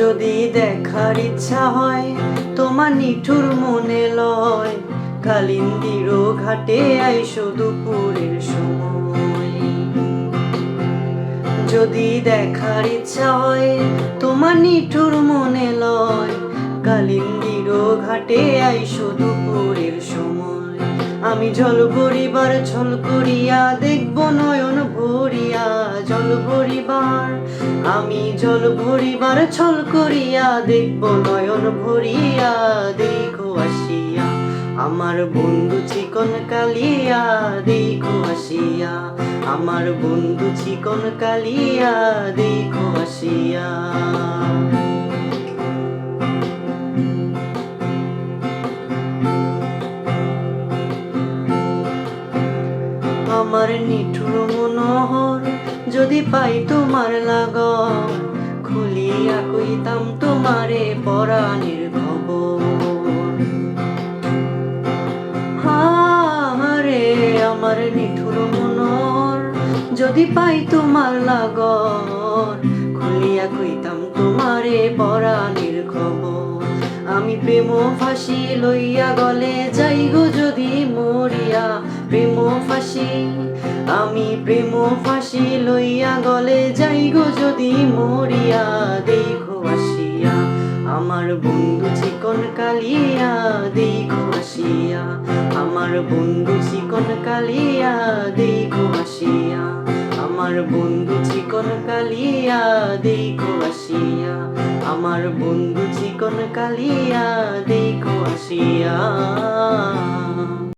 যদি দেখার ইচ্ছা হয় তোমার নিঠুর মনে লয়, কালিন্দির ঘাটে আইসো দুপুরের সময়। যদি দেখার ইচ্ছা হয় তোমার নিঠুর মনে লয়, কালিন্দির ঘাটে আইসো দুপুরের সময়। আমি জল ভরিবার ছল করিয়া দেখব নয়ন ভরিয়া, জল ভরিবার আমি জল ভরিবার ছল করিয়া দেখব নয়ন ভরিয়া। দেখো আসিয়া আমার বন্ধু চিকন কালিয়া, দেখো আসিয়া আমার বন্ধু চিকন কালিয়া, দেখো আসিয়া। আমার নিঠুর মনোহর যদি পাই তোমার লাগন, খুলিয়া কইতাম তোমারে পরাণের খবর। হারে আমার নিঠুর মনোহর যদি পাই তোমার লাগন, খুলিয়া কইতাম তোমারে পরাণের খবর। আমি প্রেম ফাঁসি লইয়া গলে যাই গো যদি মরিয়া, প্রেম ফাঁসি আমি প্রেম ফাঁসি লইয়া গলে যাই গো যদি মরিয়া। দেখো আসিয়া আমার বন্ধু চিকন কালিয়া, দেখো আসিয়া আমার বন্ধু চিকন কালিয়া, দেখো আসিয়া আমার বন্ধু চিকন কালিয়া, দেখো আসিয়া আমার বন্ধু চিকন কালিয়া, দেখো আসিয়া।